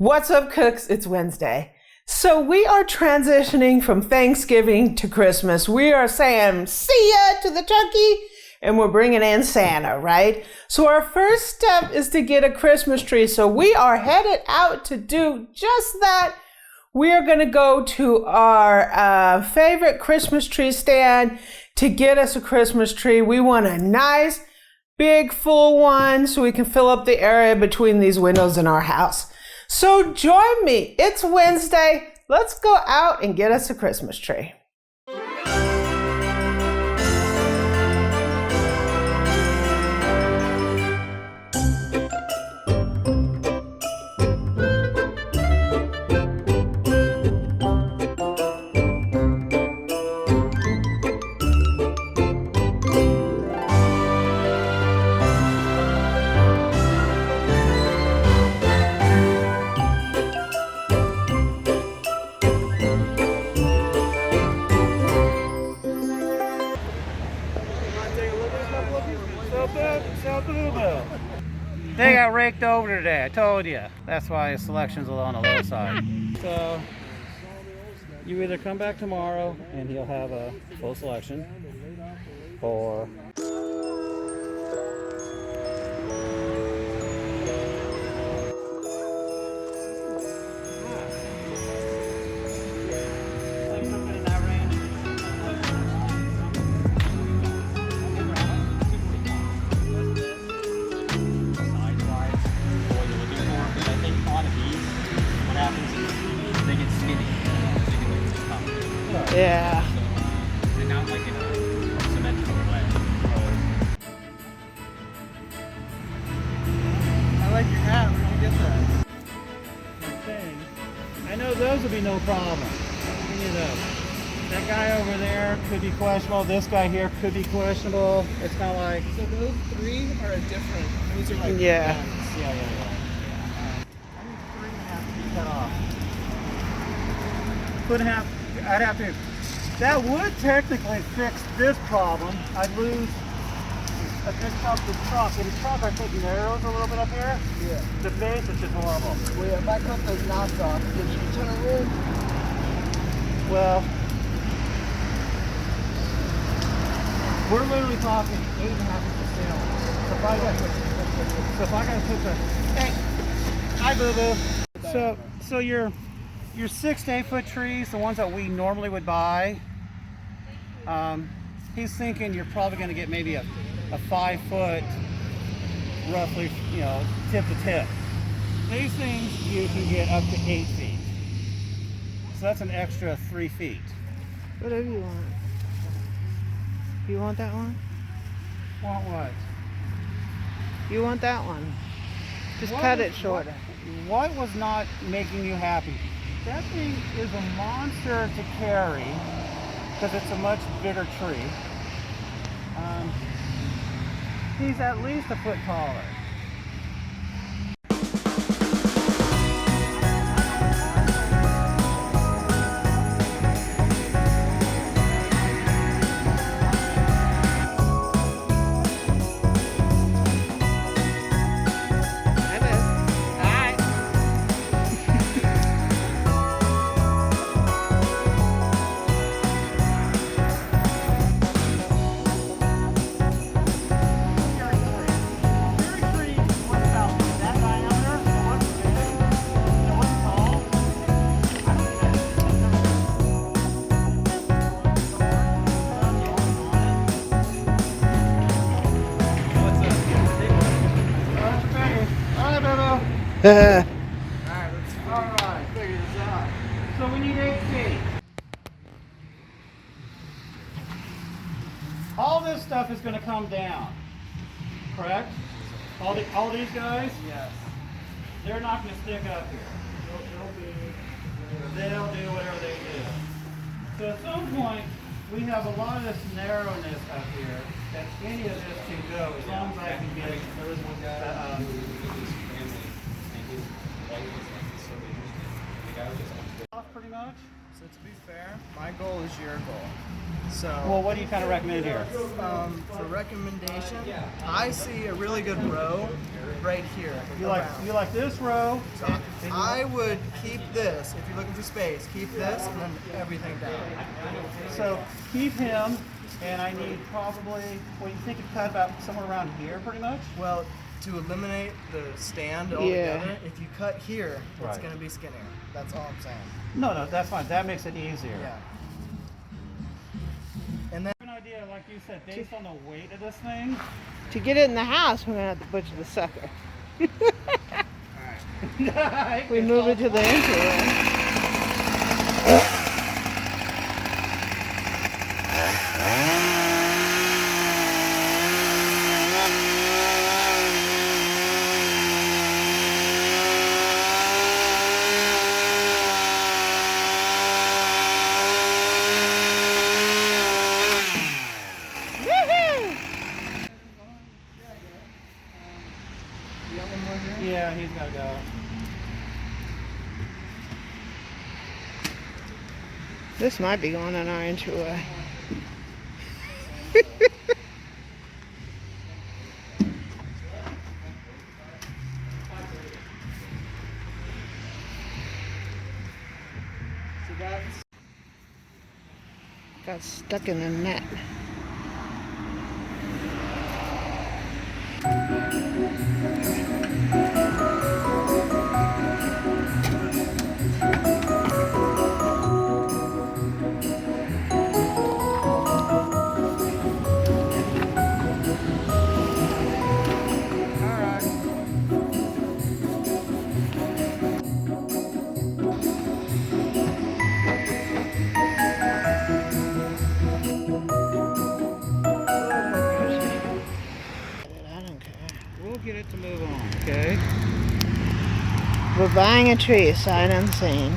What's up, cooks? It's Wednesday. So we are transitioning from Thanksgiving to Christmas. We are saying see ya to the turkey and we're bringing in Santa, right? So our first step is to get a Christmas tree. So we are headed out to do just that. We are going to go to our favorite Christmas tree stand to get us a Christmas tree. We want a nice, big, full one so we can fill up the area between these windows in our house. So join me. It's Wednesday. Let's go out and get us a Christmas tree. They got raked over today, I told you. That's why the selection's a little on the low side. So, you either come back tomorrow and he'll have a full selection, or... Yeah. They're not like in a symmetrical way. I like your hat. Where'd you get that? Okay. I know those will be no problem. You know, that guy over there could be questionable. This guy here could be questionable. It's kind of like... So those three are different. Those are like Yeah. guns. Yeah. I think 3 have to be cut off. Couldn't have... I'd have to... That would technically fix this problem. I'd lose a good chunk of the trunk. And the trunk, I think, narrows a little bit up here. Yeah. The base is just horrible. Well, yeah, if I cut those knots off, it gives you a ton of room. Well, we're literally talking 8.5 inches down. So if I got to put the... Hey! Hi, boo-boo. So your 6 to 8 foot trees, the ones that we normally would buy, he's thinking you're probably going to get maybe a 5 foot, roughly, tip to tip. These things you can get up to 8 feet. So that's an extra 3 feet. Whatever you want. You want that one? Want what? You want that one? Just cut it shorter. What was not making you happy? That thing is a monster to carry because it's a much bigger tree. He's at least a foot taller. Alright, figure this out. So we need 8 feet. All this stuff is going to come down, correct? All these guys? Yes. They're not going to stick up here. They'll do whatever they do. So at some point, we have a lot of this narrowness up here that any of this can go as long as I can get off pretty much. So to be fair, my goal is your goal. So, well, what do you kind of recommend here? For recommendation, I see a really good row right here. You like this row? So I would keep this, if you're looking for space, keep this and then everything down. So keep him, and I need probably, what do you think, it cut about somewhere around here pretty much? Well, to eliminate the stand altogether, if you cut here, it's going to be skinnier. That's all I'm saying. No, that's fine. That makes it easier. Yeah. And then An idea, like you said, based on the weight of this thing. To get it in the house, we're gonna have to butcher the sucker. We move it to the entryway. Yeah, he's got to go. This might be going in our entryway. Got stuck in the net. Get it to move on, okay? We're buying a tree, sight unseen.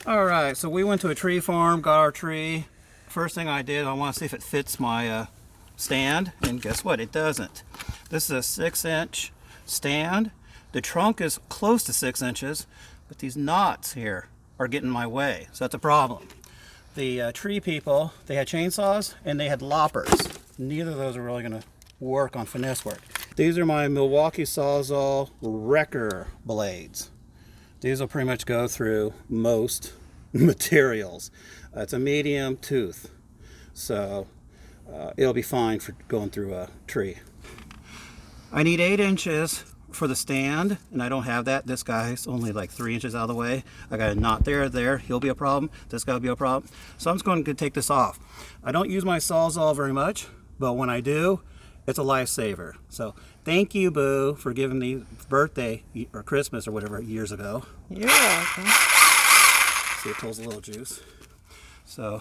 All right, so we went to a tree farm, got our tree. First thing I did, I want to see if it fits my stand, and guess what? It doesn't. This is a 6-inch stand. The trunk is close to 6 inches, but these knots here are getting in my way, so that's a problem. The tree people, they had chainsaws and they had loppers. Neither of those are really going to work on finesse work. These are my Milwaukee Sawzall Wrecker blades. These will pretty much go through most materials. It's a medium tooth, so it'll be fine for going through a tree. I need 8 inches for the stand, and I don't have that. This guy's only like 3 inches out of the way. I got a knot there. He'll be a problem. This guy will be a problem. So I'm just going to take this off. I don't use my Sawzall very much, but when I do, it's a lifesaver. So thank you, Boo, for giving me birthday or Christmas or whatever years ago. You're welcome. See, it pulls a little juice. So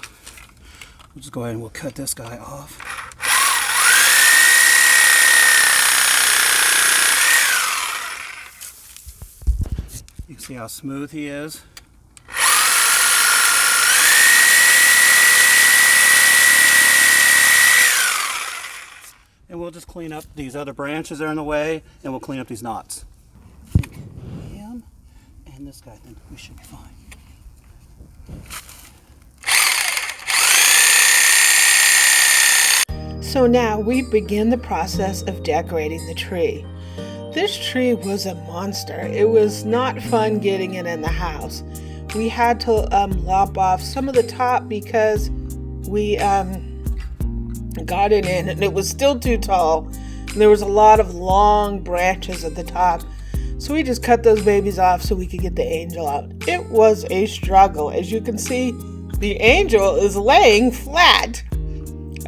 we'll just go ahead and we'll cut this guy off. You can see how smooth he is. And we'll just clean up these other branches that are in the way, and we'll clean up these knots. Him and this guy, then we should be fine. So now we begin the process of decorating the tree. This tree was a monster. It was not fun getting it in the house. We had to lop off some of the top because we got it in and it was still too tall. And there was a lot of long branches at the top. So we just cut those babies off so we could get the angel out. It was a struggle. As you can see, the angel is laying flat.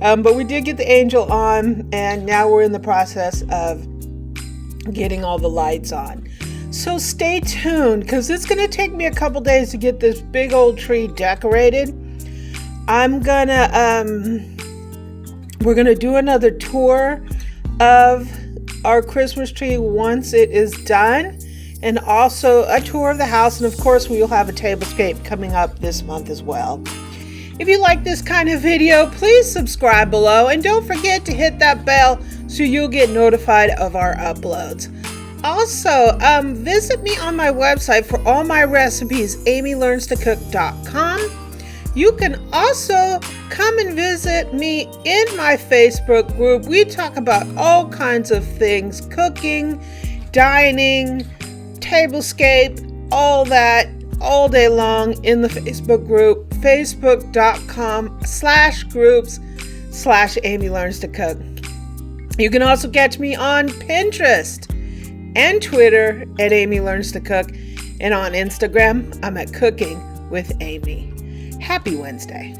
But we did get the angel on, and now we're in the process of getting all the lights on. So stay tuned, because it's going to take me a couple days to get this big old tree decorated. We're going to do another tour of our Christmas tree once it is done, and also a tour of the house, and of course we will have a tablescape coming up this month as well. If you like this kind of video, please subscribe below, and don't forget to hit that bell so you'll get notified of our uploads. also, visit me on my website for all my recipes, amylearnstocook.com. You can also come and visit me in my Facebook group. We talk about all kinds of things, cooking, dining, tablescape, all that, all day long in the Facebook group, facebook.com/groups/AmyLearnsToCook. You can also catch me on Pinterest and Twitter at Amy Learns to Cook, and on Instagram, I'm at Cooking with Amy. Happy Wednesday.